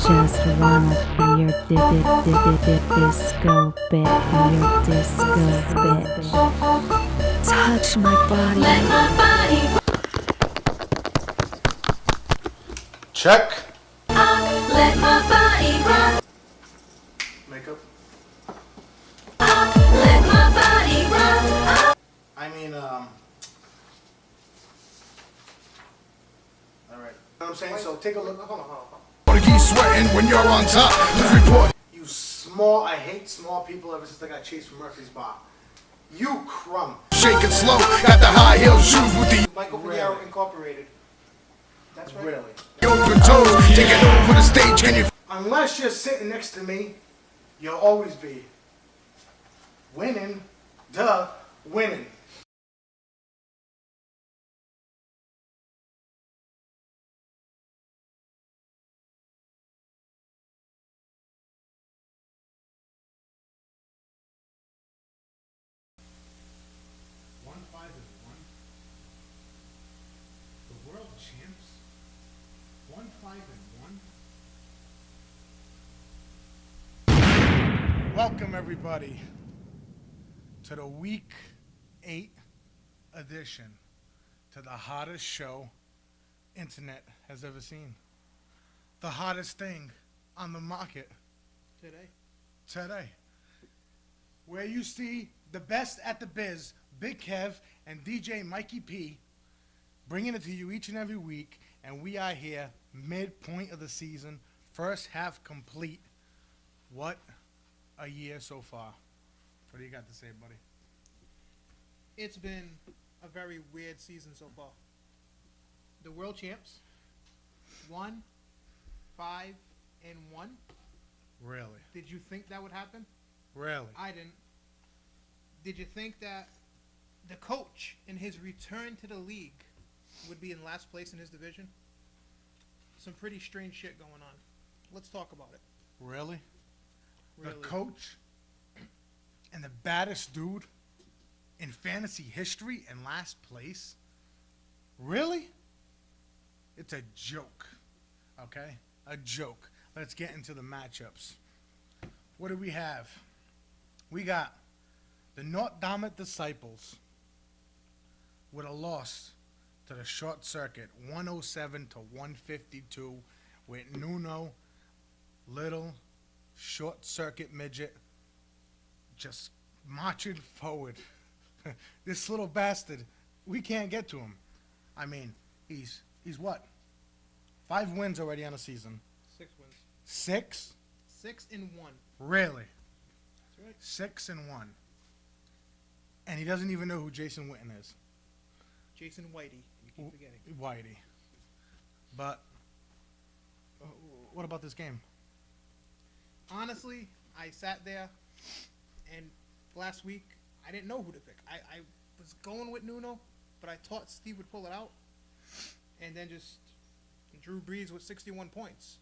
just wanna be your disco bitch, your disco bitch. Touch my body. Let my body. Check. Let my body rock. Makeup. Let my body rock. I mean, all right. You know what I'm saying? So take a look. Hold on. Keep sweating when you're on top. Just report. You small, I hate small people ever since I got chased from Murphy's Bar. You crumb. Shake it slow. Got the high heel shoes with the Michael Really? Piero Incorporated. That's right. Really. open toes. Taking over the stage. Can you? Unless you're sitting next to me, you'll always be winning. Duh, winning. The world champs, 1-5-1. Welcome everybody to the Week 8 edition to the hottest show internet has ever seen. The hottest thing on the market today. Where you see the best at the biz, Big Kev and DJ Mikey P, bringing it to you each and every week, and we are here midpoint of the season, first half complete. What a year so far. What do you got to say, buddy? It's been a very weird season so far. The world champs, 1-5-1. Really? Did you think that would happen? Really? I didn't. Did you think that the coach in his return to the league would be in last place in his division? Some pretty strange shit going on. Let's talk about it. Really? Really. The coach and the baddest dude in fantasy history in last place? Really? It's a joke. Okay? A joke. Let's get into the matchups. What do we have? We got the North Dammit Disciples with a loss to the short circuit, 107 to 152, with Nuno, little, short circuit midget, just marching forward. This little bastard, we can't get to him. I mean, he's what? 5 wins already on the season. 6 wins. 6? 6-1. Really? That's right. 6-1. And he doesn't even know who Jason Witten is. Jason Whitey. You keep forgetting. Whitey. But what about this game? Honestly, I sat there, and last week, I didn't know who to pick. I was going with Nuno, but I thought Steve would pull it out. And then just Drew Brees with 61 points.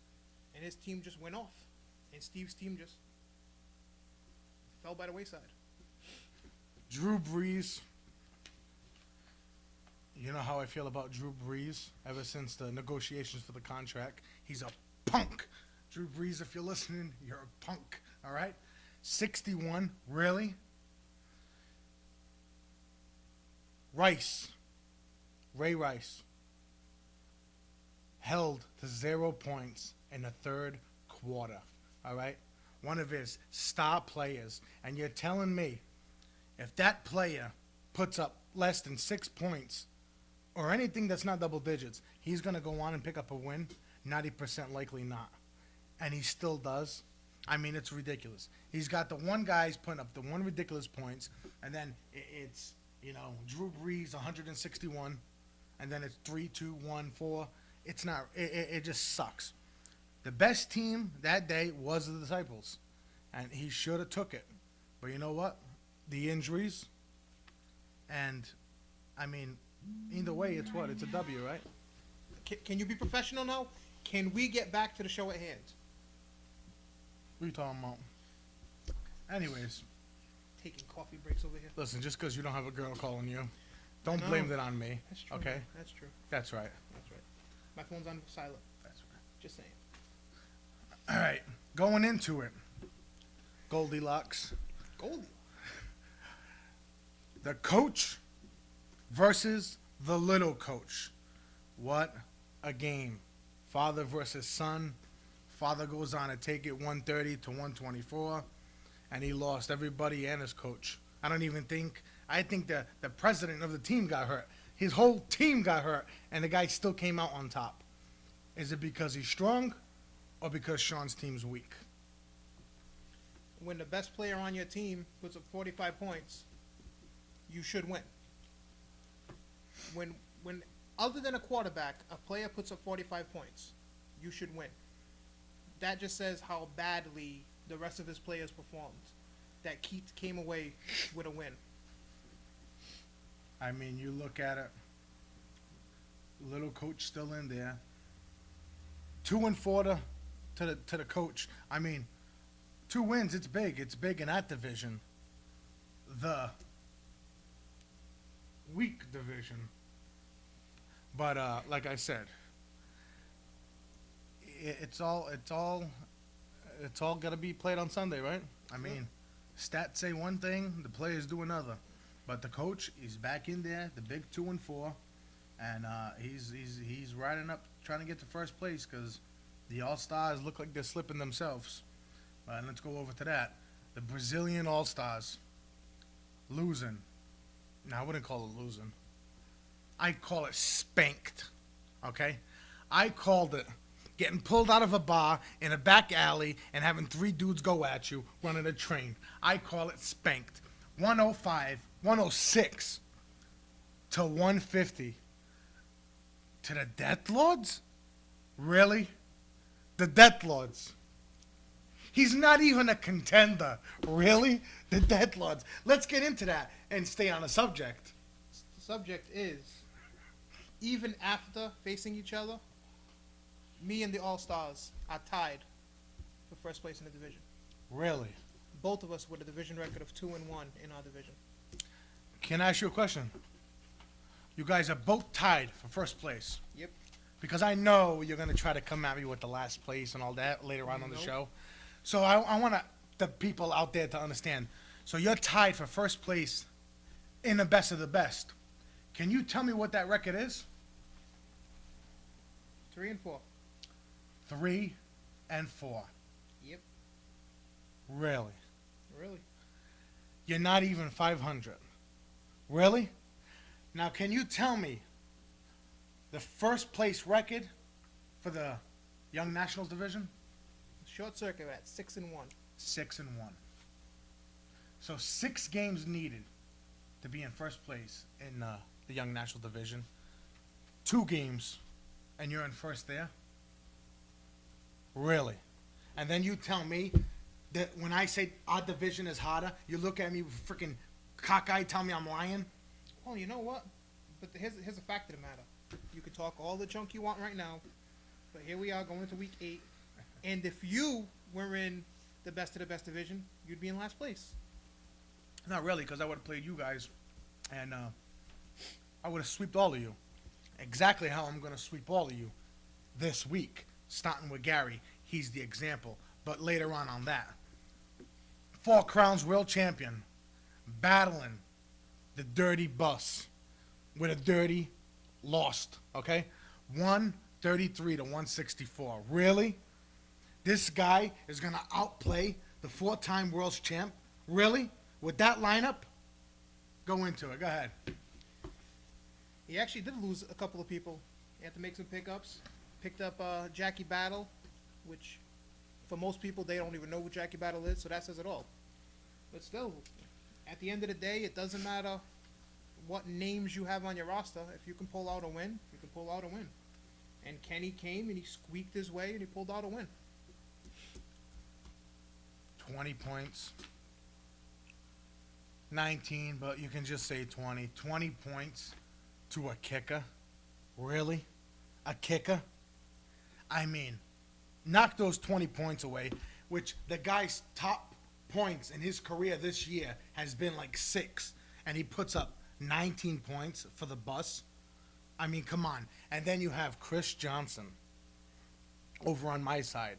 And his team just went off. And Steve's team just fell by the wayside. Drew Brees. You know how I feel about Drew Brees ever since the negotiations for the contract. He's a punk. Drew Brees, if you're listening, you're a punk. All right? 61. Really? Ray Rice, held to 0 points in the third quarter. All right? One of his star players. And you're telling me if that player puts up less than 6 points or anything that's not double digits, he's going to go on and pick up a win? 90% likely not. And he still does. I mean, it's ridiculous. He's got the one guy's putting up the one ridiculous points, and then it's, Drew Brees 161, and then it's 3-2-1-4. It's not. It just sucks. The best team that day was the Disciples, and he should have took it. But you know what? The injuries, and I mean, either way, it's what? It's a W, right? Can you be professional now? Can we get back to the show at hand? What are you talking about? Anyways, Taking coffee breaks over here. listen, just because you don't have a girl calling you, don't No. blame that on me. That's true. Okay? That's true. That's right. That's right. My phone's on silent. That's right. Just saying. going into it, Goldilocks, Goldie. the coach versus the little coach. What a game. Father versus son. Father goes on to take it 130 to 124, and he lost everybody and his coach. I think the president of the team got hurt. His whole team got hurt, and the guy still came out on top. Is it because he's strong or because Sean's team's weak? When the best player on your team puts up 45 points, you should win. When other than a quarterback, a player puts up 45 points, you should win. That just says how badly the rest of his players performed. That Keith came away with a win. I mean, you look at it, little coach still in there. 2-4 to the coach. I mean, 2 wins, it's big. It's big in that division. The weak division. But like I said, it's all got to be played on Sunday, right? I mean, stats say one thing, the players do another. But the coach is back in there, the big 2-4, and he's riding up, trying to get to first place because the All-Stars look like they're slipping themselves. And let's go over to that. The Brazilian All-Stars losing. Now, I wouldn't call it losing. I call it spanked. Okay? I called it getting pulled out of a bar in a back alley and having 3 dudes go at you running a train. I call it spanked. 106 to 150 to the Death Lords? Really? The Death Lords. He's not even a contender. Really? The Death Lords. Let's get into that and stay on the subject. The subject is, even after facing each other, me and the All-Stars are tied for first place in the division. Really? Both of us with a division record of 2-1 in our division. Can I ask you a question? You guys are both tied for first place. Yep. Because I know you're going to try to come at me with the last place and all that later on the Nope. show. So I want the people out there to understand. So you're tied for first place in the best of the best. Can you tell me what that record is? 3-4. 3-4. Yep. Really? Really? You're not even 500. Really? Now, can you tell me the first place record for the Young Nationals division? Short circuit at 6-1. 6-1. So 6 games needed to be in first place in the Young National division. 2 games, and you're in first there? Really? And then you tell me that when I say our division is harder, you look at me freaking cockeyed, tell me I'm lying? Well, you know what? But here's a fact of the matter. You can talk all the junk you want right now, but here we are going into week 8. And if you were in the best of the best division, you'd be in last place. Not really, because I would have played you guys, and I would have swept all of you. Exactly how I'm going to sweep all of you this week, starting with Gary. He's the example, but later on that. 4 Crowns World Champion, battling the dirty bus with a dirty lost, okay? 133 to 164. Really? This guy is going to outplay the 4-time world's champ? Really? With that lineup? Go into it. Go ahead. He actually did lose a couple of people. He had to make some pickups. Picked up Jackie Battle, which for most people, they don't even know who Jackie Battle is, so that says it all. But still, at the end of the day, it doesn't matter what names you have on your roster. If you can pull out a win, you can pull out a win. And Kenny came and he squeaked his way and he pulled out a win. 20 points. 19, but you can just say 20. 20 points to a kicker. Really? A kicker? I mean, knock those 20 points away, which the guy's top points in his career this year has been like 6, and he puts up 19 points for the bus. I mean, come on. And then you have Chris Johnson over on my side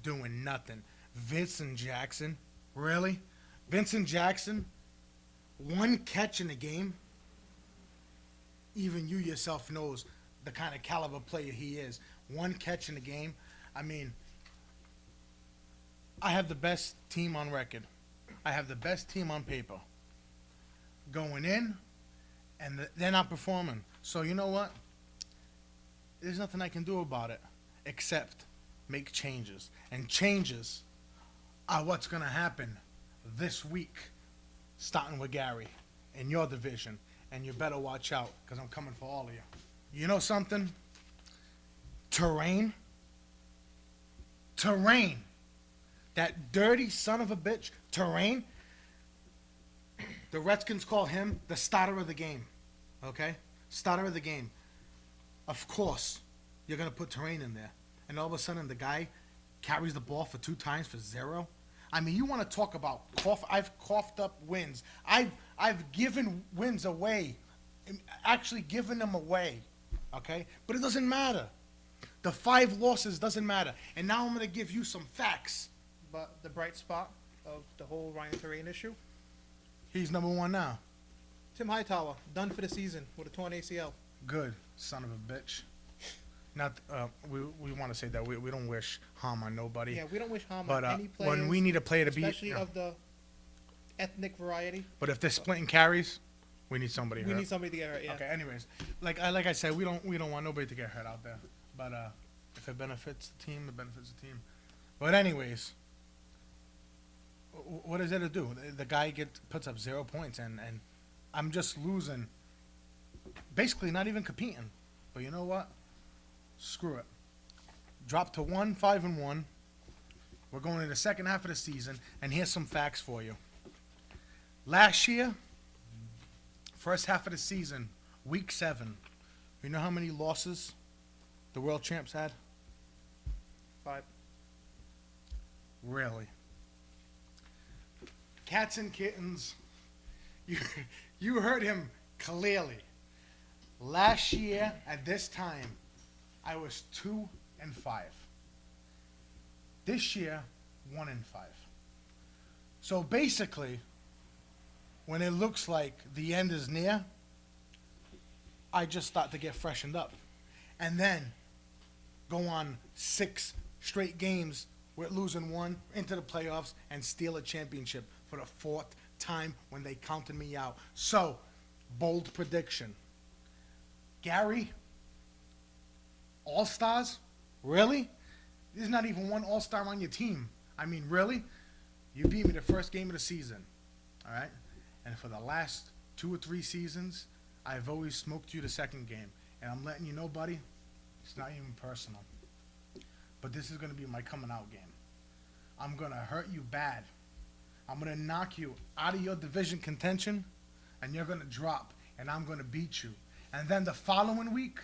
doing nothing. Vincent Jackson? Really? Vincent Jackson? One catch in the game? Even you yourself knows the kind of caliber player he is. One catch in the game? I mean, I have the best team on record. I have the best team on paper. Going in, and they're not performing. So you know what? There's nothing I can do about it except make changes. And changes are what's going to happen this week, starting with Gary in your division. And you better watch out, because I'm coming for all of you. You know something? Terrain. That dirty son of a bitch, Terrain. The Redskins call him the starter of the game. Okay? Starter of the game. Of course, you're going to put Terrain in there. And all of a sudden, the guy carries the ball for 2 times for 0. I mean, you want to talk about I've coughed up wins. I've given wins away. Actually given them away. Okay? But it doesn't matter. The 5 losses doesn't matter. And now I'm going to give you some facts. But the bright spot of the whole Ryan Terrain issue, He's number 1 now. Tim Hightower, done for the season with a torn ACL. Good, son of a bitch. Not, we want to say that we don't wish harm on nobody. Yeah, we don't wish harm But on any players, when we need a player to be, especially of the ethnic variety. but if they're splitting carries, we need somebody We hurt. need somebody to get hurt, yeah. Okay. Anyways, like I said, we don't want nobody to get hurt out there. But if it benefits the team, it benefits the team. But anyways, what is there to do? The guy puts up 0 points, and I'm just losing. Basically, not even competing. But you know what? Screw it. Drop to 5-1. We're going in the second half of the season, and here's some facts for you. Last year, first half of the season, week 7, you know how many losses the world champs had? 5. Really? Cats and kittens, you heard him clearly. Last year at this time, I was 2-5. This year, 1-5. So basically, when it looks like the end is near, I just start to get freshened up. And then go on 6 straight games with losing 1 into the playoffs and steal a championship for the 4th time when they counted me out. So, bold prediction. Gary, All-Stars? Really? There's not even 1 All-Star on your team. I mean, really? You beat me the first game of the season. All right? And for the last 2 or 3 seasons, I've always smoked you the second game. And I'm letting you know, buddy, it's not even personal. But this is going to be my coming out game. I'm going to hurt you bad. I'm going to knock you out of your division contention, and you're going to drop, and I'm going to beat you. And then the following week,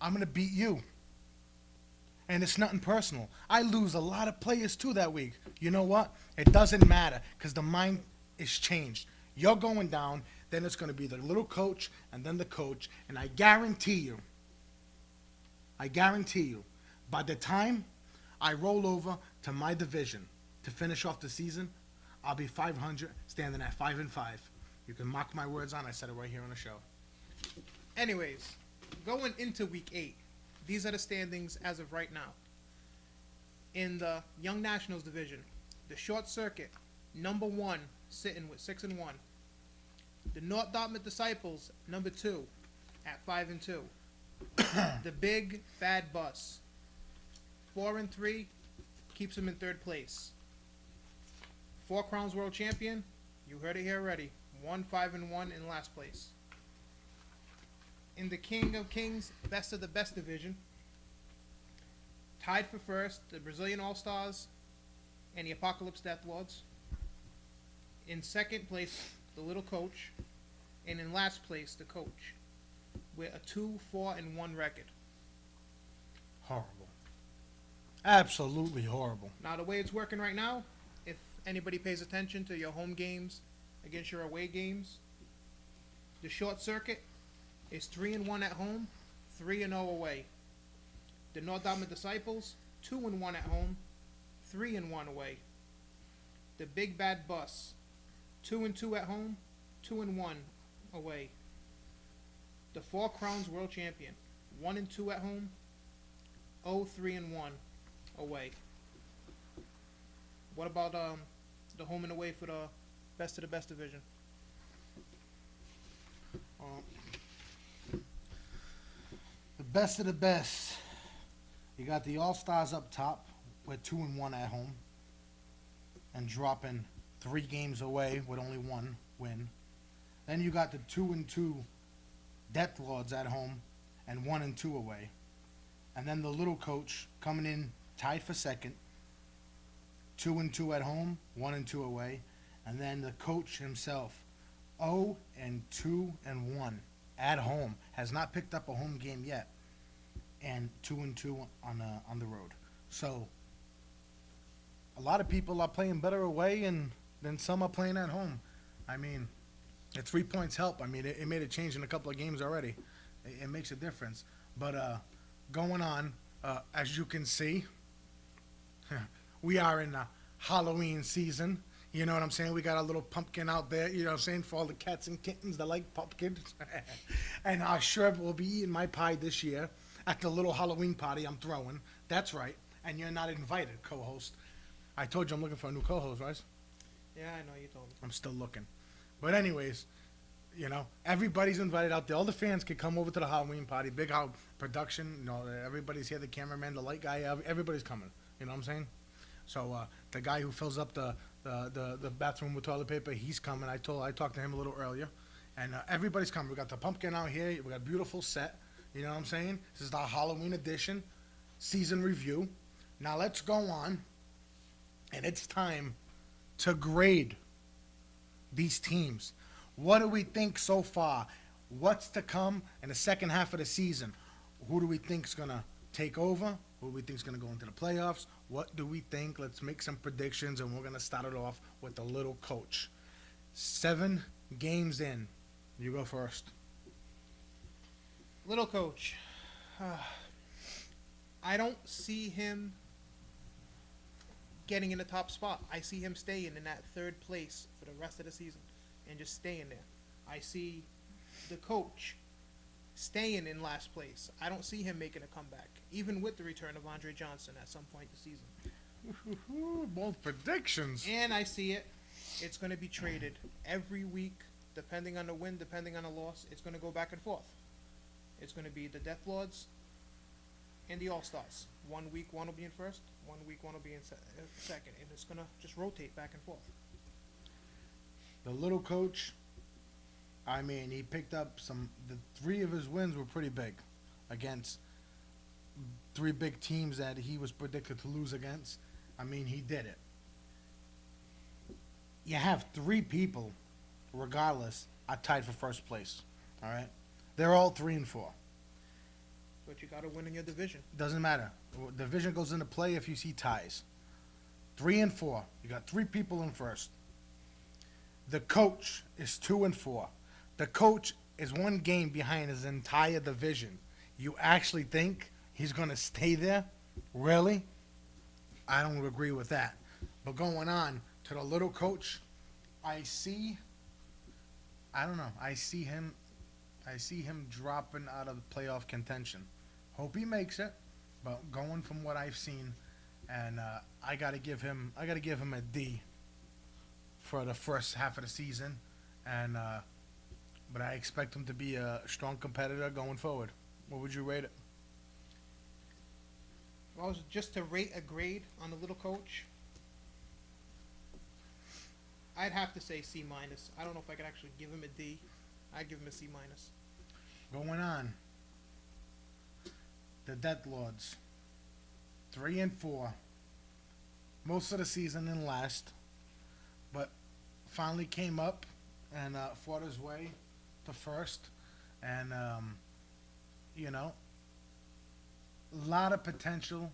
I'm going to beat you. And it's nothing personal. I lose a lot of players too that week. You know what? It doesn't matter because the mind is changed. You're going down, then it's going to be the little coach and then the coach. And I guarantee you, by the time I roll over to my division to finish off the season, I'll be 500, standing at 5-5. You can mark my words on. I said it right here on the show. Anyways, going into week 8, these are the standings as of right now. In the Young Nationals division, the Short Circuit, number 1, sitting with 6-1. The North Dartmouth Disciples, number 2, at 5-2. The Big Bad Bus, 4-3, keeps him in 3rd place. 4 Crowns World Champion, you heard it here already, 5-1 in last place. In the King of Kings, Best of the Best division, tied for first, the Brazilian All-Stars and the Apocalypse Death Lords. In second place, the Little Coach. And in last place, the Coach, with a 2-4-1 record. Horrible. Absolutely horrible. Now, the way it's working right now, if anybody pays attention to your home games against your away games, the Short Circuit is 3-1 at home, 3-0 away. The North Dartmouth Disciples, 2-1 at home, 3-1 away. The Big Bad Bus, 2-2 at home, 2-1 away. The Four Crowns World Champion, 1-2 at home, 0-3-1 away. What about the home and away for the best of the best division? The best of the best. You got the All-Stars up top with 2-1 at home and dropping 3 games away with only 1 win. Then you got the 2-2 Death Lords at home and 1-2 away. And then the Little Coach coming in tied for second, 2-2 at home, 1-2 away. And then the coach himself, 0-2-1 at home, has not picked up a home game yet, and 2-2 on the road. So a lot of people are playing better away, and then some are playing at home. I mean, the 3 points help. I mean, it made a change in a couple of games already. It makes a difference. But going on, as you can see, we are in the Halloween season. You know what I'm saying? We got a little pumpkin out there, you know what I'm saying, for all the cats and kittens that like pumpkins. And I sure will be eating my pie this year at the little Halloween party I'm throwing. That's right. And you're not invited, co-host. I told you I'm looking for a new co-host, right? Yeah, I know you told me. I'm still looking. But anyways, you know, everybody's invited out there. All the fans can come over to the Halloween party. Big out production. You know, everybody's here. The cameraman, the light guy, everybody's coming. You know what I'm saying? So the guy who fills up the bathroom with toilet paper, he's coming. I talked to him a little earlier, and everybody's coming. We got the pumpkin out here. We got a beautiful set. You know what I'm saying? This is the Halloween edition, season review. Now let's go on, and it's time to grade these teams. What do we think so far? What's to come in the second half of the season? Who do we think is gonna take over? Who do we think is gonna go into the playoffs? What do we think? Let's make some predictions, and we're going to start it off with the Little Coach. 7 games in. You go first. Little Coach. I don't see him getting in the top spot. I see him staying in that 3rd place for the rest of the season and just staying there. I see the coach staying in last place. I don't see him making a comeback, even with the return of Andre Johnson at some point this season. Both predictions. And I see it. It's going to be traded every week, depending on the win, depending on the loss. It's going to go back and forth. It's going to be the Death Lords and the All-Stars. 1 week, one will be in first. 1 week, one will be in second. And it's going to just rotate back and forth. The Little Coach, I mean, he picked up the 3 of his wins were pretty big against 3 big teams that he was predicted to lose against. I mean, he did it. You have 3 people, regardless, are tied for first place. All right? They're all 3-4. But you got to win in your division. Doesn't matter. Division goes into play if you see ties. 3-4. You got 3 people in first. The coach is 2-4. The coach is 1 game behind his entire division. You actually think he's going to stay there? Really? I don't agree with that. But going on to the Little Coach, I see him dropping out of playoff contention. Hope he makes it, but going from what I've seen, and I got to give him a D for the first half of the season, and but I expect him to be a strong competitor going forward. What would you rate it? Well, just to rate a grade on the Little Coach, I'd have to say C-. I don't know if I could actually give him a D. I'd give him a C-. Going on, the Death Lords, 3-4, most of the season in last, but finally came up and fought his way to first, and you know, a lot of potential,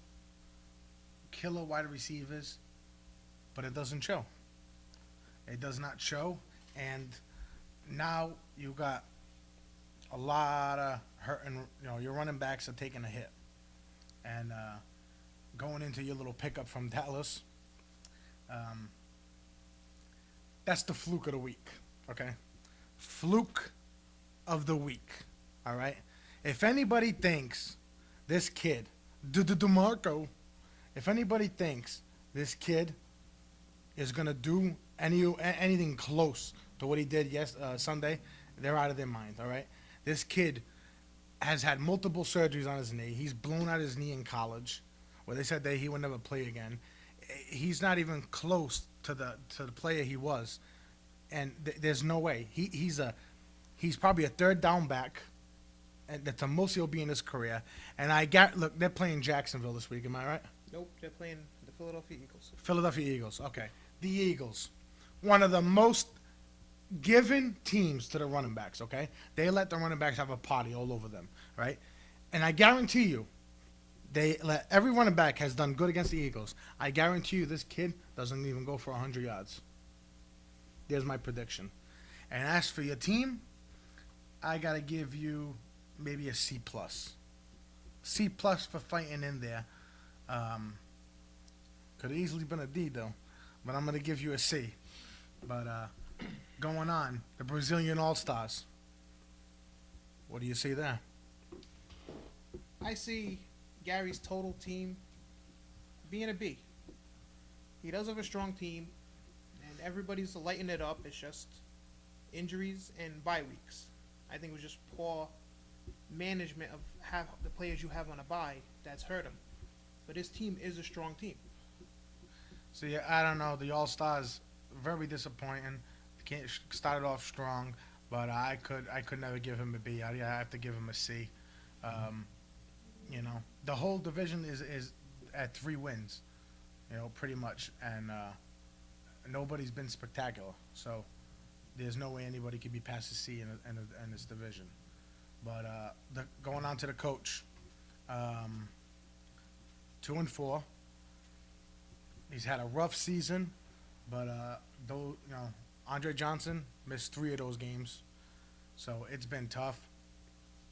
killer wide receivers, but it doesn't show. It does not show, and now you got a lot of hurting. You know, your running backs are taking a hit, and going into your little pickup from Dallas, That's the fluke of the week, okay? Fluke of the week, all right? If anybody thinks this kid, DeMarco, if anybody thinks this kid is going to do anything close to what he did Sunday, they're out of their mind, all right? This kid has had multiple surgeries on his knee. He's blown out his knee in college, where they said that he would never play again. He's not even close to the player he was, and there's no way. He's probably a third down back, and that's the most he'll be in his career. And look, they're playing Jacksonville this week. Am I right? Nope, they're playing the Philadelphia Eagles. Philadelphia Eagles. Okay, the Eagles, one of the most given teams to the running backs. Okay, they let the running backs have a party all over them, right? And I guarantee you, every running back has done good against the Eagles. I guarantee you this kid doesn't even go for 100 yards. There's my prediction. And as for your team, I got to give you maybe a C+. C+ for fighting in there. Could have easily been a D, though. But I'm going to give you a C. But going on, the Brazilian All-Stars. What do you see there? I see Gary's total team being a B. He does have a strong team, and everybody's lighting it up. It's just injuries and bye weeks. I think it was just poor management of the players you have on a bye that's hurt him. But his team is a strong team. See, I don't know. The All-Stars, very disappointing. Started off strong, but I could never give him a B. I have to give him a C. You know, the whole division is at 3 wins, you know, pretty much, and nobody's been spectacular. So there's no way anybody could be past the C in this division. But going on to the coach, 2-4. He's had a rough season, but though Andre Johnson missed 3 of those games, so it's been tough.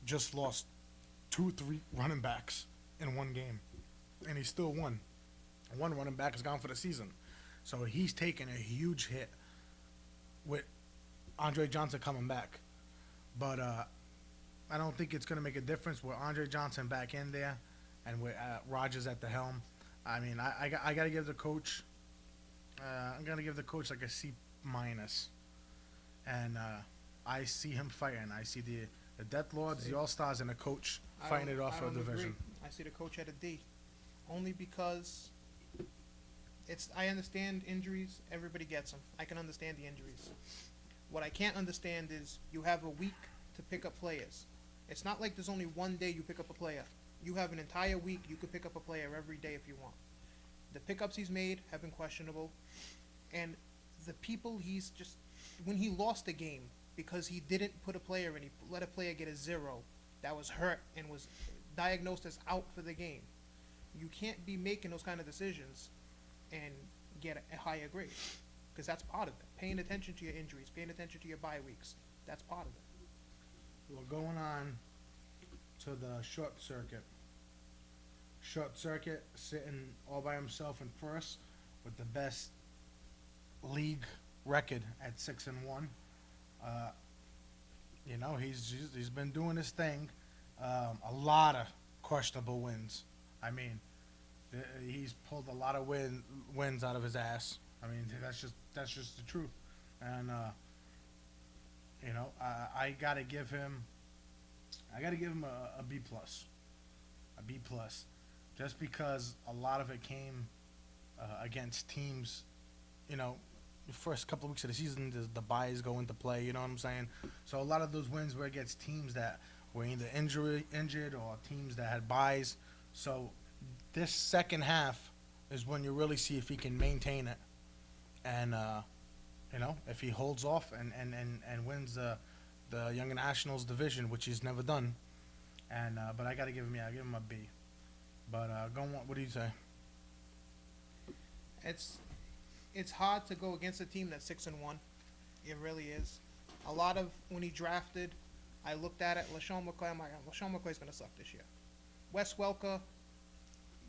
Just lost 2-3 running backs in one game, and he still won. One running back is gone for the season, so he's taken a huge hit with Andre Johnson coming back. But I don't think it's going to make a difference with Andre Johnson back in there and with Rodgers at the helm. I mean, I got to give the coach. I'm going to give the coach like a C-, and I see him fighting. I see the Death Lords, the All-Stars, and the coach fighting it off for a division. Agree. I see the coach at a D, only because I understand injuries. Everybody gets them. I can understand the injuries. What I can't understand is you have a week to pick up players. It's not like there's only one day you pick up a player. You have an entire week. You could pick up a player every day if you want. The pickups he's made have been questionable, and the people when he lost a game because he didn't put a player and he let a player get a 0 that was hurt and was diagnosed as out for the game. You can't be making those kind of decisions and get a higher grade, because that's part of it. Paying attention to your injuries, paying attention to your bye weeks, that's part of it. Well, going on to the short circuit. Short circuit sitting all by himself in first with the best league record at 6-1. You know, he's been doing his thing. A lot of questionable wins. I mean, he's pulled a lot of wins out of his ass. I mean, that's just the truth. And you know, I gotta give him a B+, a B+, just because a lot of it came against teams. You know, the first couple of weeks of the season, the buys go into play. You know what I'm saying? So a lot of those wins were against teams that were either injured or teams that had buys. So this second half is when you really see if he can maintain it, and you know, if he holds off and wins the Young Nationals division, which he's never done. And but I gotta give him a B. But what do you say? It's hard to go against a team that's 6-1. It really is. A lot of when he drafted, I looked at it. LaShawn McCoy, I'm like, LaShawn McCoy's gonna suck this year. Wes Welker,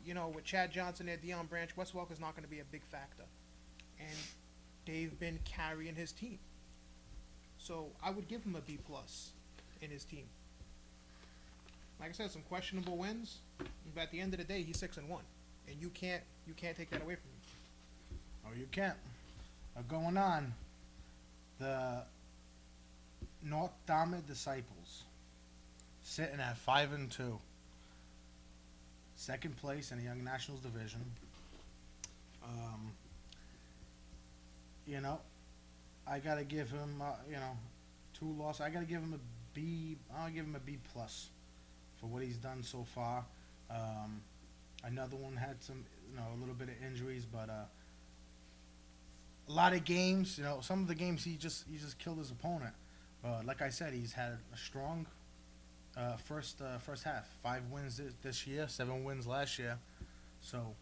you know, with Chad Johnson there, Deion Branch, Wes Welker's not gonna be a big factor. and they've been carrying his team. So I would give him a B plus in his team. Like I said, some questionable wins, but at the end of the day, he's 6-1, and you can't take that away from him. Oh, you can't. Going on, the North Dharma Disciples sitting at 5-2, second place in the Young Nationals division. You know, I gotta give him, 2 losses. I gotta give him a B. I'll give him a B plus for what he's done so far. Another one had some, a little bit of injuries, but a lot of games. Some of the games he just killed his opponent. But like I said, he's had a strong first half. 5 wins this year, 7 wins last year. So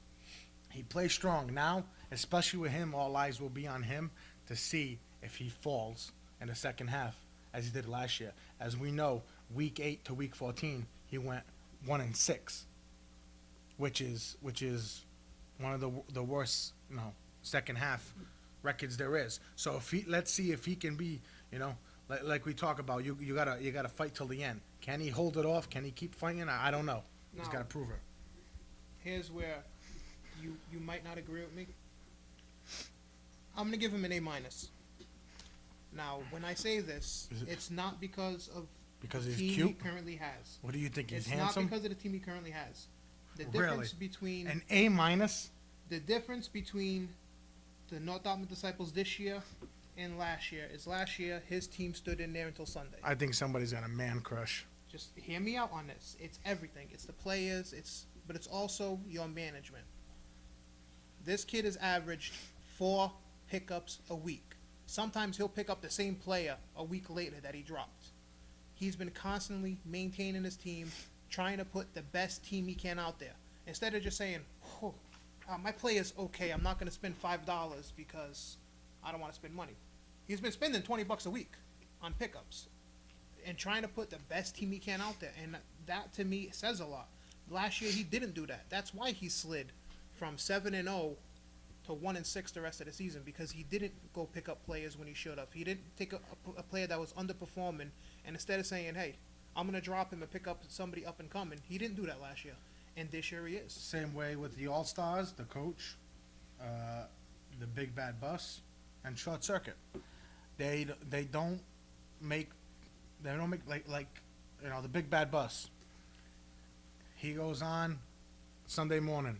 he plays strong now. Especially with him, all eyes will be on him to see if he falls in the second half as he did last year. As we know, week 8 to week 14, he went 1-6, which is one of the worst second half records there is. So let's see if he can be like we talk about. You gotta fight till the end. Can he hold it off? Can he keep fighting? I don't know. He's got to prove it. Here's where you might not agree with me. I'm gonna give him an A minus. Now, when I say this, it's not because of because the he's team cute. he currently has. What do you think? He's It's handsome. not because of the team he currently has. The Really? difference between An A minus. the difference between the North Dartmouth Disciples this year and last year is last year his team stood in there until Sunday. I think somebody's got a man crush. Just hear me out on this. It's everything. It's the players. But it's also your management. This kid has averaged 4 pickups a week. Sometimes he'll pick up the same player a week later that he dropped. He's been constantly maintaining his team, trying to put the best team he can out there. Instead of just saying, my player's okay, I'm not going to spend $5 because I don't want to spend money. He's been spending $20 a week on pickups and trying to put the best team he can out there. And that, to me, says a lot. Last year, he didn't do that. That's why he slid from 7-0 to 1-6 the rest of the season, because he didn't go pick up players when he should have. He didn't take a player that was underperforming, and instead of saying, hey, I'm going to drop him and pick up somebody up and coming, he didn't do that last year. And this year he is. Same way with the All-Stars, the coach, the Big Bad Bus, and Short Circuit. They don't make like the Big Bad Bus. He goes on Sunday morning.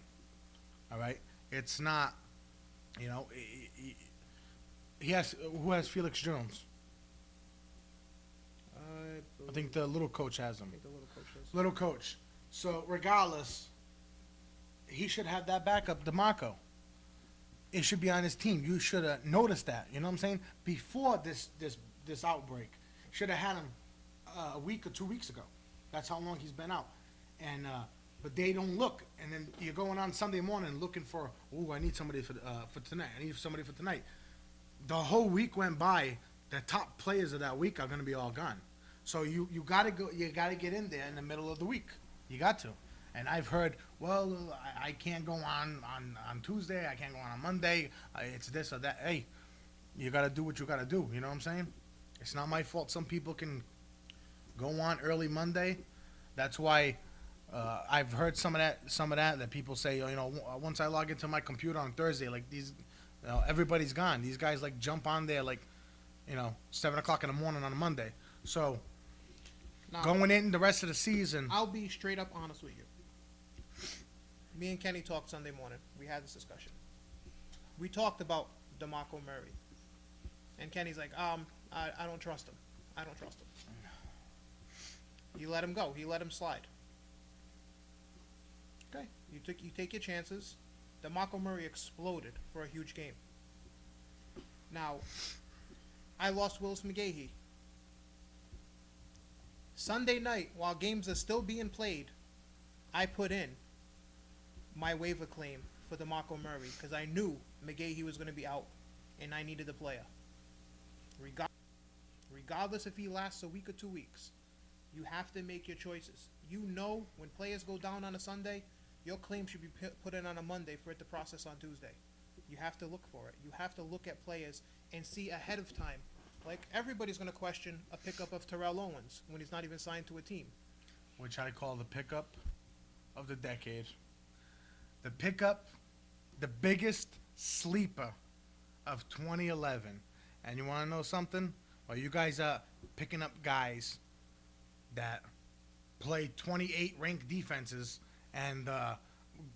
All right, it's not he has who has Felix Jones. I think the little coach has him. The little coach is. Little coach. So regardless, he should have that backup, DeMarco. It should be on his team. You should have noticed that. You know what I'm saying? Before this outbreak, should have had him a week or 2 weeks ago. That's how long he's been out. And but they don't look. And then you're going on Sunday morning looking for, I need somebody for tonight. I need somebody for tonight. The whole week went by. The top players of that week are going to be all gone. So you gotta go. You gotta get in there in the middle of the week. You got to. And I've heard, I can't go on Tuesday. I can't go on Monday. It's this or that. Hey, you got to do what you got to do. You know what I'm saying? It's not my fault. Some people can go on early Monday. That's why I've heard some of that people say, once I log into my computer on Thursday, like these, everybody's gone. These guys like jump on there like, 7 o'clock in the morning on a Monday. So Now, going in the rest of the season. I'll be straight up honest with you. Me and Kenny talked Sunday morning. We had this discussion. We talked about DeMarco Murray. And Kenny's like, I don't trust him. I don't trust him. He let him go. He let him slide. Okay. You take your chances. DeMarco Murray exploded for a huge game. Now, I lost Willis McGahee. Sunday night, while games are still being played, I put in my waiver claim for DeMarco Murray because I knew McGahee was going to be out and I needed the player. Regardless if he lasts a week or 2 weeks, you have to make your choices. When players go down on a Sunday, your claim should be put in on a Monday for it to process on Tuesday. You have to look for it. You have to look at players and see ahead of time. Like, everybody's going to question a pickup of Terrell Owens when he's not even signed to a team. Which I call the pickup of the decade. The pickup, the biggest sleeper of 2011. And you want to know something? Well, you guys are picking up guys that play 28 ranked defenses and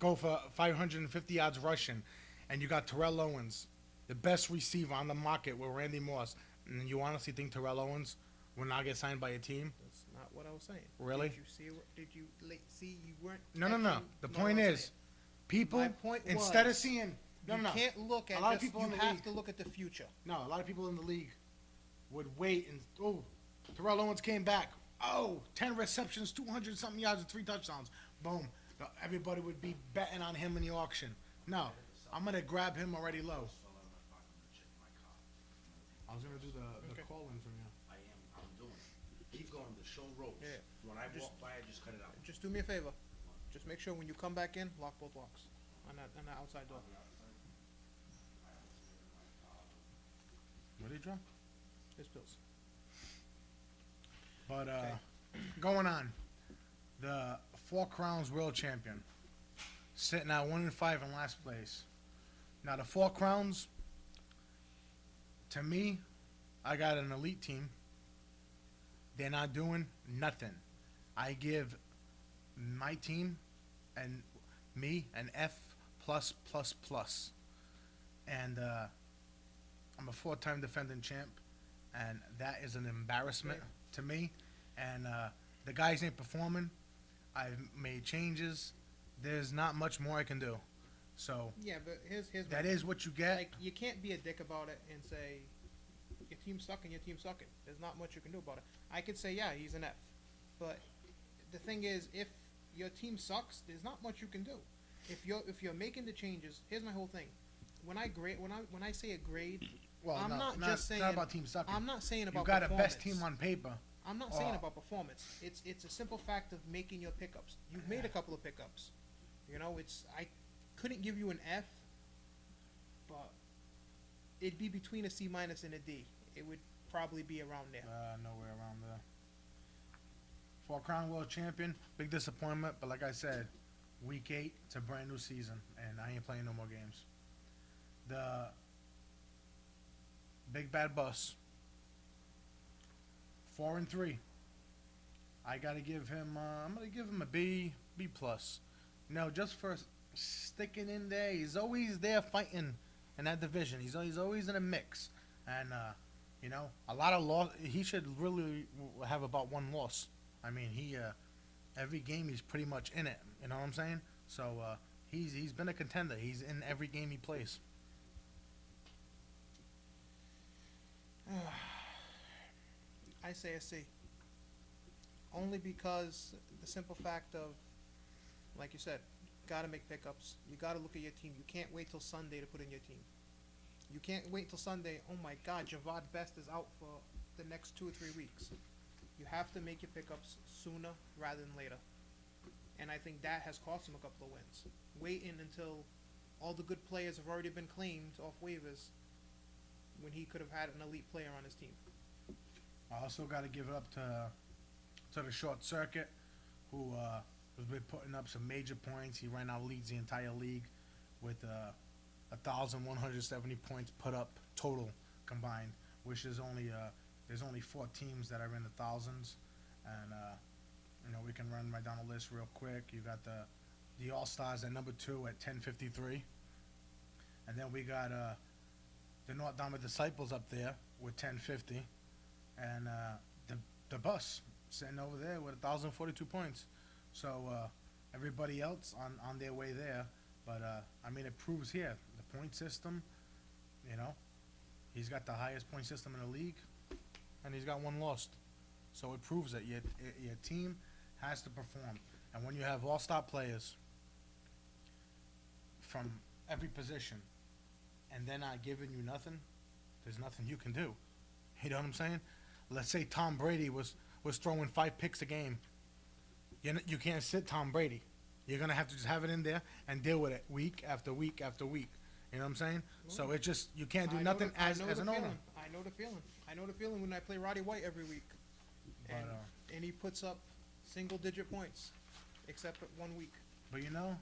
go for 550 yards rushing. And you got Terrell Owens, the best receiver on the market with Randy Moss. And you honestly think Terrell Owens will not get signed by a team? That's not what I was saying. Really? Did you see? Did you see? You weren't. No. catching The what point I was is, saying. people, My point instead of was, seeing, you can't look at. A lot of just, people you in the have league- to look at the future. No, a lot of people in the league would wait and, Terrell Owens came back. 10 receptions, 200-something yards, and 3 touchdowns. Boom. Everybody would be betting on him in the auction. No, I'm going to grab him already low. I was going to do the Okay. call-in from you. I'm doing it. Keep going, the show ropes. Yeah. When I walk by, I just cut it out. Just do me a favor. Just make sure when you come back in, lock both locks on that outside door. What did he draw? His pills. But going on, the Four Crowns World Champion, sitting at 1-5 in last place. Now the Four Crowns, to me, I got an elite team. They're not doing nothing. I give my team and me an F+++. And I'm a 4-time defending champ, and that is an embarrassment to me. And the guys ain't performing. I've made changes. There's not much more I can do. So Yeah, but here's that my is what you get. like, you can't be a dick about it and say your team's sucking, your team's sucking. There's not much you can do about it. I could say, yeah, he's an F, but the thing is, if your team sucks, there's not much you can do. If you're making the changes, here's my whole thing. When I say a grade, Well, I'm no, not not, just saying not about team sucking. I'm not saying You about got a performance. best team on paper. I'm not saying Oh. about performance. It's a simple fact of making your pickups. You've made a couple of pickups. You know, I couldn't give you an F, but it'd be between a C- and a D. It would probably be around there. Nowhere around there. Four Crown World Champion, big disappointment. But like I said, week 8, it's a brand new season, and I ain't playing no more games. The Big Bad Bus, 4-3. I gotta give him. I'm gonna give him a B+. Just for sticking in there. He's always there fighting in that division. He's always in a mix, and a lot of loss. He should really have about 1 loss. I mean, every game he's pretty much in it. You know what I'm saying? So he's been a contender. He's in every game he plays. I say a C. Only because the simple fact of, like you said, gotta make pickups. You gotta look at your team. You can't wait till Sunday to put in your team. You can't wait till Sunday. Oh my God, Javad Best is out for the next 2 or 3 weeks. You have to make your pickups sooner rather than later. And I think that has cost him a couple of wins. Waiting until all the good players have already been claimed off waivers when he could have had an elite player on his team. I also got to give it up to the short circuit, who has been putting up some major points. He right now leads the entire league with 1,170 points put up total combined, which is only there's only 4 teams that are in the thousands, and we can run right down the list real quick. You got the All Stars at number 2 at 1053, and then we got the North Dama Disciples up there with 1050. And the bus sitting over there with 1,042 points. So everybody else on their way there. But it proves here the point system. He's got the highest point system in the league, and he's got 1 loss. So it proves that your team has to perform. And when you have all-star players from every position, and they're not giving you nothing, there's nothing you can do. You know what I'm saying? Let's say Tom Brady was throwing 5 picks a game. You can't sit Tom Brady. You're going to have to just have it in there and deal with it week after week after week. You know what I'm saying? So it just, you can't do I know nothing the- I as know an the owner. feeling. I know the feeling. I know the feeling when I play Roddy White every week, and But, he puts up single-digit points, except for 1 week. But you know,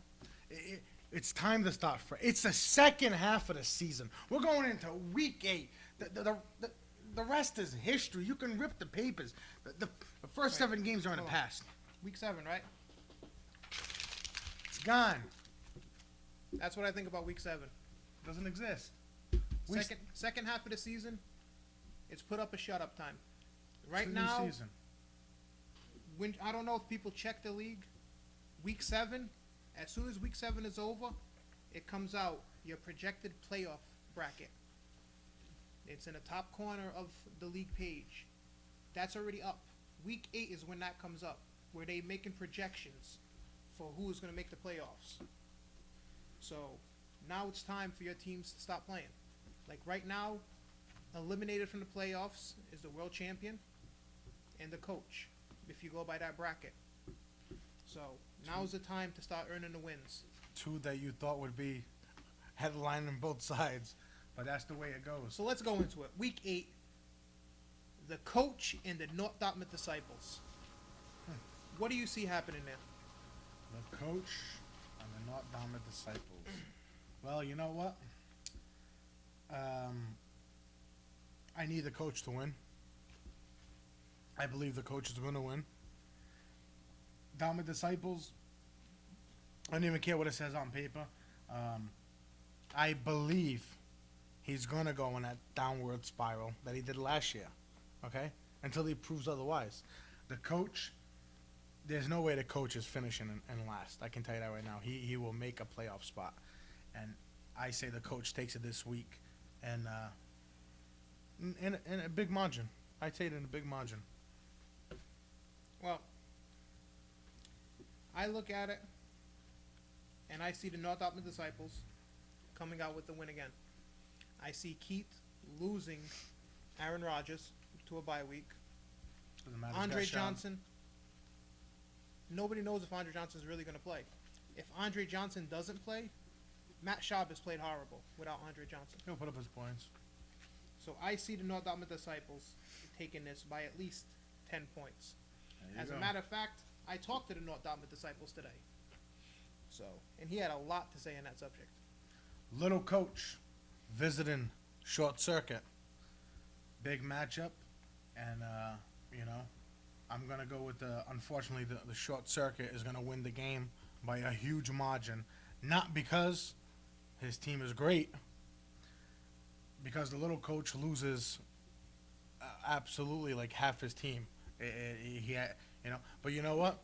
it's time to start. It's the second half of the season. We're going into week 8. The rest is history. You can rip the papers. The first 7 games are in the Hold on. past. Week 7, right? It's gone. That's what I think about week 7. Doesn't exist. Second half of the season, it's put up a shut up time. Right It's a new now, season. when I don't know if people check the league, week 7, as soon as week 7 is over, it comes out your projected playoff bracket. It's in the top corner of the league page. That's already up. Week 8 is when that comes up, where they making projections for who's going to make the playoffs. So now it's time for your teams to stop playing. Like right now, eliminated from the playoffs is the world champion and the coach, if you go by that bracket. So now's the time to start earning the wins. 2 that you thought would be headline on both sides, but that's the way it goes. So let's go into it. Week 8, the coach and the North Dartmouth Disciples. What do you see happening there? The coach and the North Dartmouth Disciples. Well, you know what? I need the coach to win. I believe the coach is going to win. Dartmouth Disciples, I don't even care what it says on paper. I believe he's going to go in that downward spiral that he did last year. Okay? Until he proves otherwise. The coach, there's no way the coach is finishing in last. I can tell you that right now. He will make a playoff spot. And I say the coach takes it this week. And in a big margin. I say it in a big margin. Well, I look at it, and I see the North Dartmouth Disciples coming out with the win again. I see Keith losing Aaron Rodgers to a bye week. Doesn't matter. He's Andre got shot. Johnson. Nobody knows if Andre Johnson is really going to play. If Andre Johnson doesn't play, Matt Schaub has played horrible without Andre Johnson. He'll put up his points. So I see the North Dartmouth Disciples taking this by at least 10 points. As a matter of fact, I talked to the North Dartmouth Disciples today. So, and he had a lot to say in that subject. Little coach visiting Short Circuit. Big matchup. And, you know, I'm going to go with unfortunately, the Short Circuit is going to win the game by a huge margin. Not because his team is great, because the little coach loses absolutely like half his team. He had, you know, but you know what?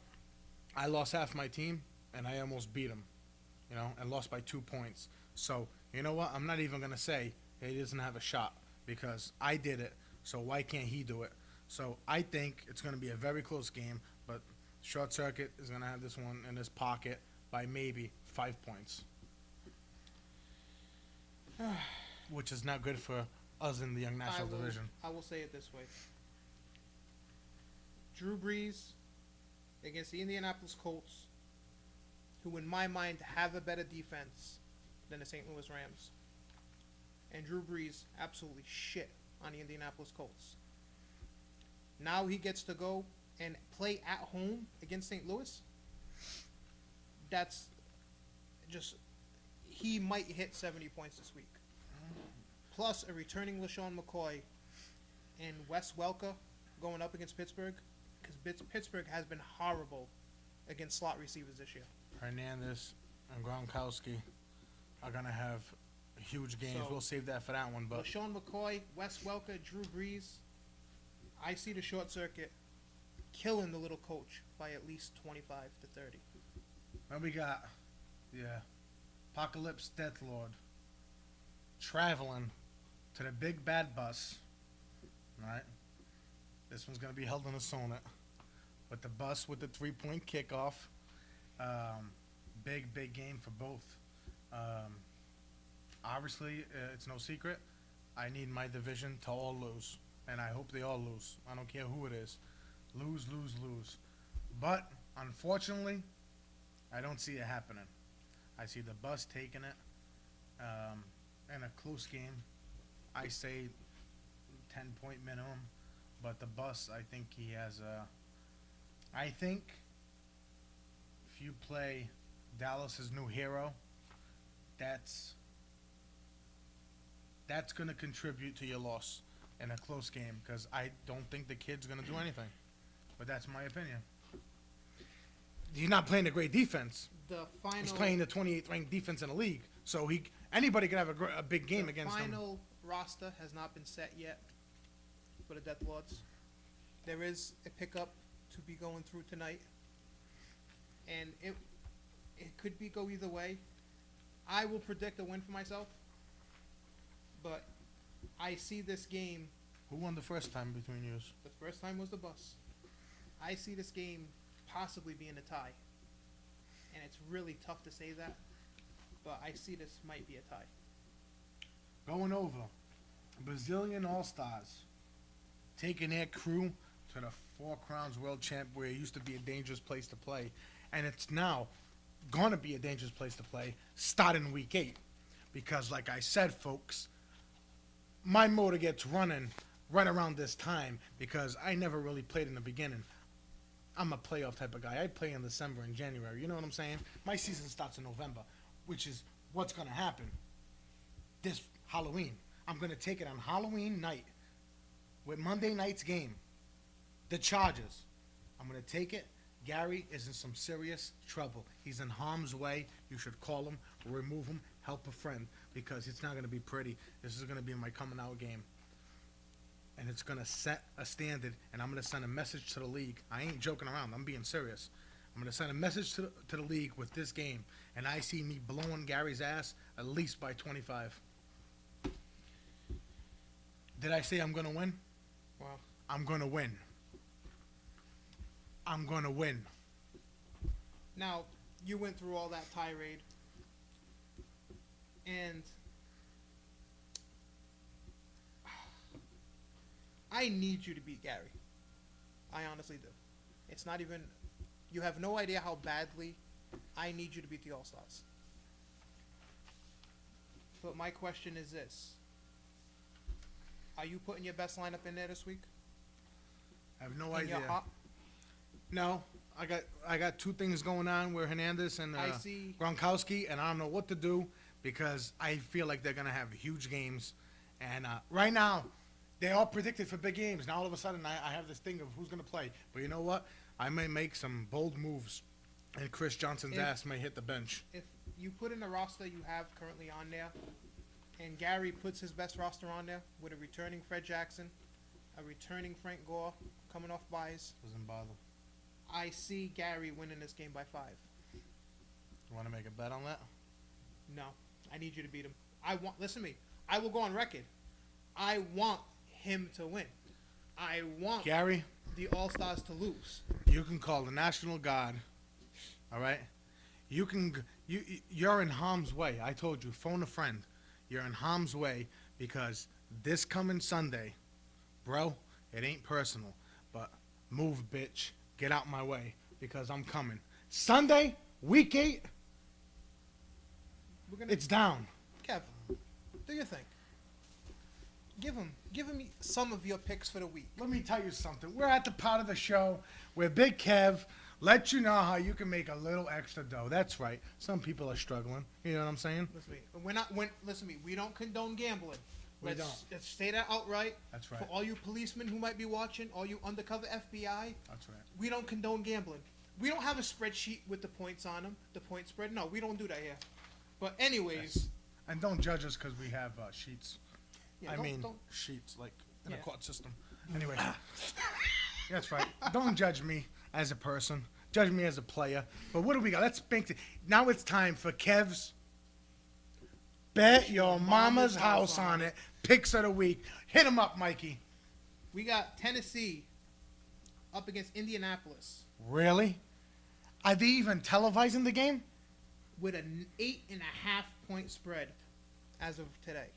I lost half my team, and I almost beat him, you know, and lost by 2 points. So, you know what? I'm not even going to say he doesn't have a shot, because I did it, so why can't he do it? So I think it's going to be a very close game, but Short Circuit is going to have this one in his pocket by maybe 5 points. Which is not good for us in the Young National Division. I will say it this way. Drew Brees against the Indianapolis Colts, who in my mind have a better defense than the St. Louis Rams. And Drew Brees absolutely shit on the Indianapolis Colts. Now he gets to go and play at home against St. Louis. That's just, he might hit 70 points this week. Plus a returning LaShawn McCoy and Wes Welker going up against Pittsburgh, because Pittsburgh has been horrible against slot receivers this year. Hernandez and Gronkowski are going to have huge games. So, we'll save that for that one. But LaShawn McCoy, Wes Welker, Drew Brees, I see the Short Circuit killing the little coach by at least 25 to 30. then we got Apocalypse Death Lord traveling to the big bad bus. Right? This one's going to be held in a sonnet. But the bus with the 3-point kickoff. Big game for both. Obviously, it's no secret. I need my division to all lose. And I hope they all lose. I don't care who it is. Lose. But, unfortunately, I don't see it happening. I see the bus taking it. close game. I say 10-point minimum, but the bus, I think he has a. I think if you play Dallas's new hero, that's going to contribute to your loss in a close game because I don't think the kid's going to do anything. But that's my opinion. He's not playing a great defense. The final. He's playing the 28th ranked defense in the league, so anybody can have a big game against him. The final roster has not been set yet for the Death Lords. There is a pickup to be going through tonight, and it could go either way. I will predict a win for myself, but I see this game. Who won the first time between you? The first time was the Bus. I see this game possibly being a tie, and it's really tough to say that, but I see this might be a tie. Going over, Brazilian All-Stars taking their crew to the Four Crowns World Champ, where it used to be a dangerous place to play, and it's now going to be a dangerous place to play starting week 8, because like I said, folks, my motor gets running right around this time because I never really played in the beginning. I'm a playoff type of guy. I play in December and January. You know what I'm saying? My season starts in November, which is what's going to happen this Halloween. I'm going to take it on Halloween night with Monday night's game, the Chargers. I'm going to take it. Gary is in some serious trouble. He's in harm's way. You should call him, remove him, help a friend, because it's not going to be pretty. This is going to be my coming out game. And it's going to set a standard, and I'm going to send a message to the league. I ain't joking around. I'm being serious. I'm going to send a message to the league with this game, and I see me blowing Gary's ass at least by 25. Did I say I'm going to win? Wow. I'm going to win. I'm going to win. Now, you went through all that tirade, and I need you to beat Gary. I honestly do. It's not even, you have no idea how badly I need you to beat the All-Stars. But my question is this. Are you putting your best lineup in there this week? I have no In your idea. hot- No, I got two things going on with Hernandez and I see. Gronkowski, and I don't know what to do because I feel like they're gonna have huge games. And right now, they all predicted for big games. Now all of a sudden, I have this thing of who's gonna play. But you know what? I may make some bold moves, and Chris Johnson's ass may hit the bench. If you put in the roster you have currently on there, and Gary puts his best roster on there with a returning Fred Jackson, a returning Frank Gore coming off buys, Doesn't bother. I see Gary winning this game by 5. You want to make a bet on that? No, I need you to beat him. Listen to me. I will go on record. I want him to win. I want Gary, the All-Stars to lose. you can call the National Guard. All right, you're in harm's way. I told you, phone a friend. You're in harm's way because this coming Sunday, bro, it ain't personal, but move, bitch. Get out my way because I'm coming. Sunday, week 8, We're gonna. it's down. Kev, do your thing. Give him some of your picks for the week. Let me tell you something. We're at the part of the show where Big Kev lets you know how you can make a little extra dough. That's right. Some people are struggling. You know what I'm saying? Listen to me. Listen to me. We don't condone gambling. We don't. Let's say that outright. That's right. For all you policemen who might be watching, all you undercover FBI, That's right. we don't condone gambling. We don't have a spreadsheet with the points on them, the point spread. No, we don't do that here. But anyways, Yes. And don't judge us because we have sheets. yeah, I mean, don't, sheets, like in a Yeah. court system. Anyway. That's right. Don't judge me as a person. Judge me as a player. But what do we got? Let's bank it. Now it's time for Kev's Bet Your Mama's House on It. Picks of the week. Hit him up, Mikey. we got Tennessee up against Indianapolis Really? Are they even televising the game? with an 8.5 point spread as of today.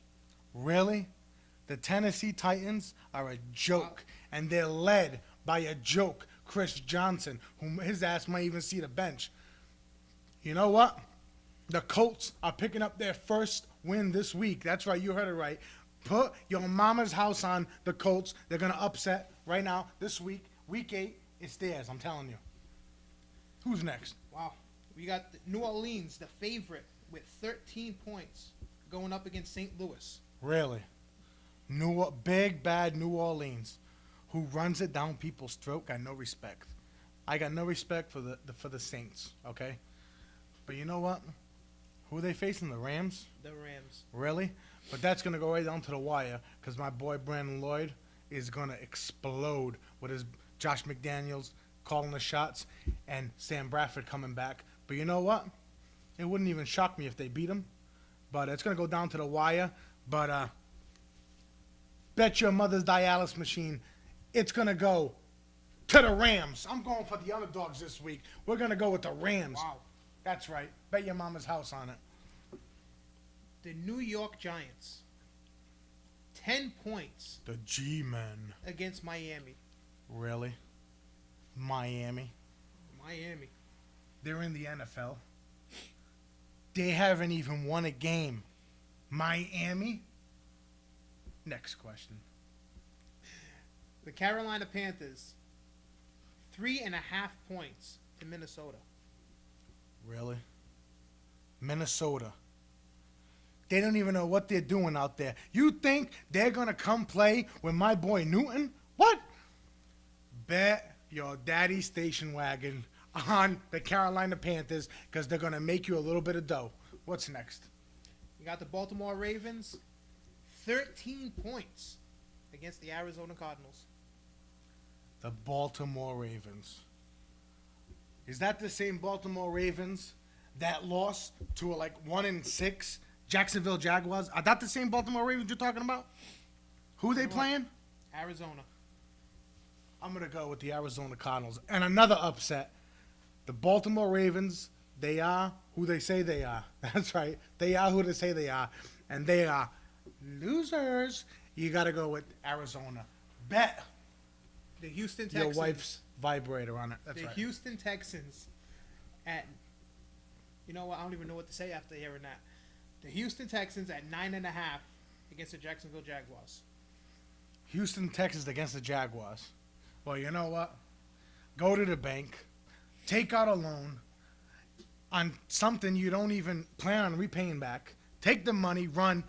Really? The Tennessee Titans are a joke, and they're led by a joke, Chris Johnson, whom his ass might even see the bench. You know what? The Colts are picking up their first win this week. That's right, you heard it right. Put your mama's house on the Colts. They're going to upset right now this week. Week 8, it's theirs, I'm telling you. Who's next? Wow. We got New Orleans, the favorite, with 13 points, going up against St. Louis. Really? Big, bad New Orleans, who runs it down people's throat, got no respect. I got no respect for the Saints, okay? But you know what? Who are they facing? The Rams? The Rams. Really? But that's going to go right down to the wire because my boy Brandon Lloyd is going to explode with his Josh McDaniels calling the shots and Sam Bradford coming back. But you know what? It wouldn't even shock me if they beat him. But it's going to go down to the wire. But bet your mother's dialysis machine it's going to go to the Rams. I'm going for the underdogs this week. We're going to go with the Rams. Wow. That's right. Bet your mama's house on it. The New York Giants, 10 points The G-Men. against Miami. Really? Miami. Miami. They're in the NFL. They haven't even won a game. Miami? Next question. The Carolina Panthers, 3.5 points to Minnesota. Really? Minnesota. They don't even know what they're doing out there. You think they're going to come play with my boy Newton? What? Bet your daddy station wagon on the Carolina Panthers because they're going to make you a little bit of dough. What's next? You got the Baltimore Ravens, 13 points against the Arizona Cardinals. The Baltimore Ravens. Is that the same Baltimore Ravens that lost to a 1-6 Jacksonville Jaguars? Are that the same Baltimore Ravens you're talking about? Who they playing? Arizona. I'm going to go with the Arizona Cardinals. And another upset. The Baltimore Ravens, they are who they say they are. That's right. They are who they say they are. And they are losers. You got to go with Arizona. Bet The Houston your Texans. wife's vibrator on it. That's The right. Houston Texans at, you know what, I don't even know what to say after hearing that. The Houston Texans at 9.5 against the Jacksonville Jaguars. Houston, Texas against the Jaguars. Well, you know what? Go to the bank, take out a loan on something you don't even plan on repaying back. Take the money, run,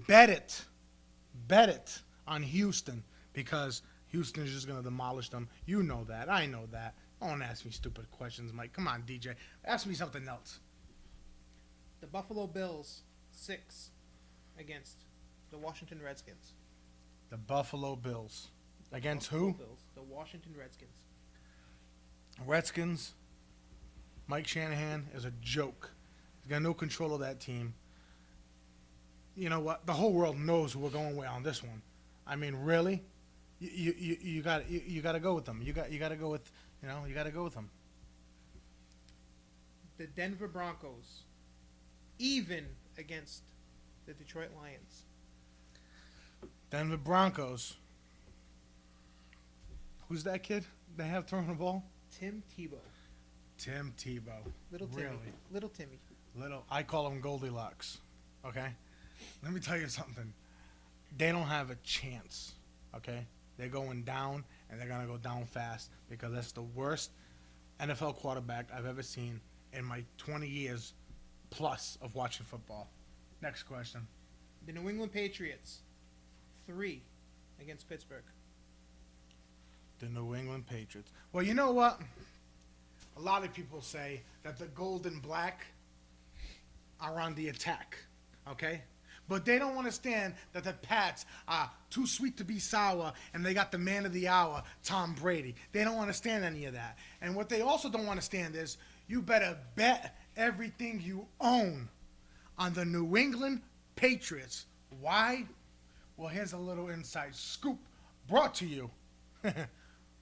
bet it on Houston because Houston is just going to demolish them. You know that. I know that. Don't ask me stupid questions, Mike. Come on, DJ. Ask me something else. The Buffalo Bills, 6 against the Washington Redskins. The Buffalo Bills. Against Buffalo who? Bills, the Washington Redskins. Redskins. Mike Shanahan is a joke. He's got no control of that team. You know what? The whole world knows who we're going with on this one. I mean, really? You got to go with them. You got to go with you got to go with them. The Denver Broncos, even against the Detroit Lions. Denver Broncos. Who's that kid they have throwing the ball? Tim Tebow. Tim Tebow. Little Timmy. Really? Little Timmy. Little. I call him Goldilocks. Okay? Let me tell you something. They don't have a chance. Okay? They're going down, and they're going to go down fast because that's the worst NFL quarterback I've ever seen in my 20 years plus of watching football. Next question. The New England Patriots, 3 against Pittsburgh. The New England Patriots. Well, you know what? A lot of people say that the gold and black are on the attack, okay? But they don't understand that the Pats are too sweet to be sour, and they got the man of the hour, Tom Brady. They don't understand any of that. And what they also don't understand is you better bet everything you own on the New England Patriots. Why? Well, here's a little inside scoop brought to you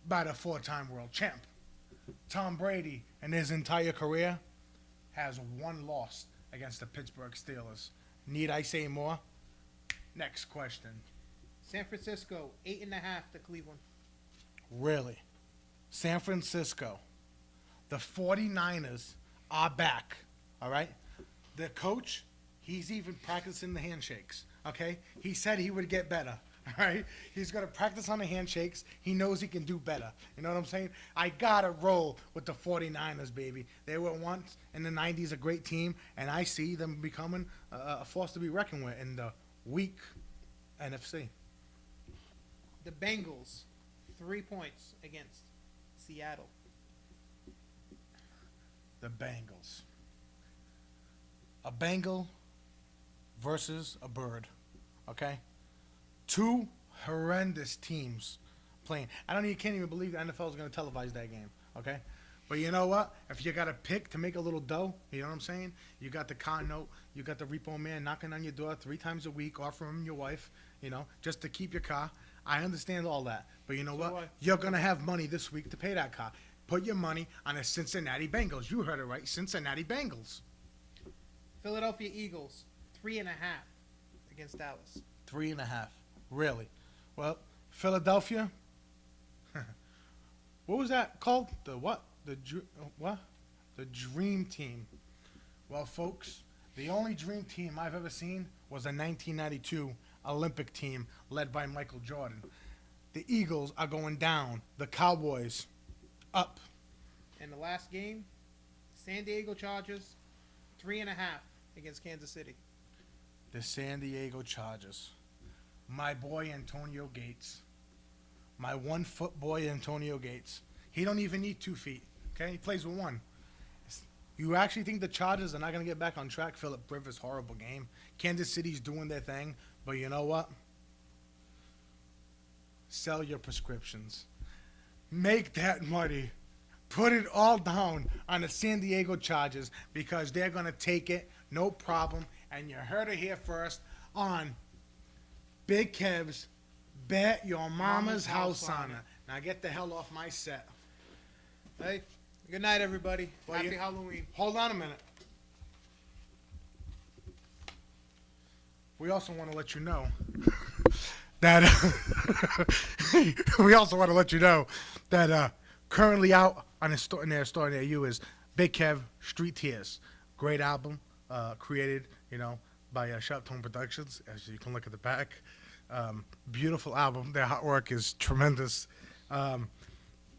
by the 4-time world champ. Tom Brady, in his entire career, has 1 loss against the Pittsburgh Steelers. Need I say more? Next question. San Francisco, 8.5 to Cleveland. Really? San Francisco. The 49ers are back, all right? The coach, He's even practicing the handshakes. Okay, he said he would get better. All right, he's gonna practice on the handshakes. He knows he can do better. You know what I'm saying? I gotta roll with the 49ers, baby. They were once in the 90s a great team, and I see them becoming a force to be reckoned with in the weak NFC. The Bengals, 3 points against Seattle. The Bengals. A Bengal versus a bird. Okay? Two horrendous teams playing. Can't even believe the NFL is going to televise that game. Okay? But you know what? If you got a pick to make a little dough, you know what I'm saying? You got the car note, you got the repo man knocking on your door 3 times a week, offering your wife, just to keep your car. I understand all that. But you know what? what? You're going to have money this week to pay that car. Put your money on the Cincinnati Bengals. You heard it right. Cincinnati Bengals. Philadelphia Eagles, 3.5 against Dallas. 3.5. Really? Well, Philadelphia. What was that called? The what? What? The Dream Team. Well, folks, the only Dream Team I've ever seen was a 1992 Olympic team led by Michael Jordan. The Eagles are going down. The Cowboys up. And the last game, San Diego Chargers, 3.5 against Kansas City. The San Diego Chargers. My boy Antonio Gates. My 1-foot boy Antonio Gates. He don't even need 2 feet. Okay, he plays with 1. You actually think the Chargers are not going to get back on track? Philip Rivers, horrible game. Kansas City's doing their thing, but you know what? Sell your prescriptions. Make that money. Put it all down on the San Diego Chargers because they're going to take it, no problem. And you heard it here first on Big Kev's Bet Your Mama's House on It. Now get the hell off my set. Hey, good night, everybody. Well, Happy you- Halloween. Hold on a minute. We also want to let you know that currently out on a store near you is Big Kev Street Tears. Great album, created by Sharp Tone Productions. As you can look at the back, beautiful album. Their hard work is tremendous.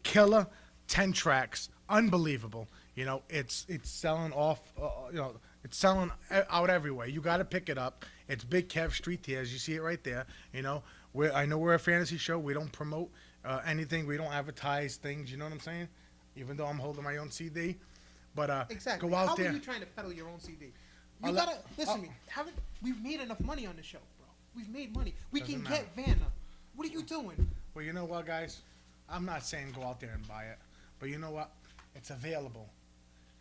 Killer, 10 tracks, unbelievable. It's selling off. It's selling out everywhere. You got to pick it up. It's Big Kev Street Tears. You see it right there. I know we're a fantasy show. We don't promote anything. We don't advertise things. You know what I'm saying? Even though I'm holding my own CD, but Exactly. go out How there. are you trying to peddle your own CD? I'll You let- gotta listen to me. We've made enough money on the show, bro. We've made money. We Doesn't can get matter. Vanna. What are you doing? Well, you know what, guys? I'm not saying go out there and buy it, but you know what? It's available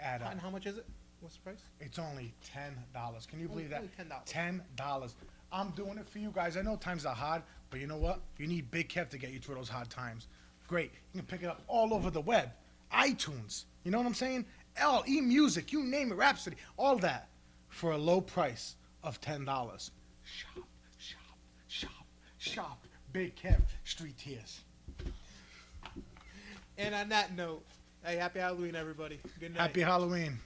at And how much is it? What's the price? it's only $10. Can you believe that? Only $10. $10. I'm doing it for you guys. I know times are hard, but you know what? You need Big Kev to get you through those hard times. Great. You can pick it up all over the web. iTunes. You know what I'm saying? eMusic, you name it, Rhapsody, all that for a low price of $10. Shop, shop, shop, shop. Big Kev Street Tears. And on that note, hey, happy Halloween, everybody. Good night. Happy Halloween.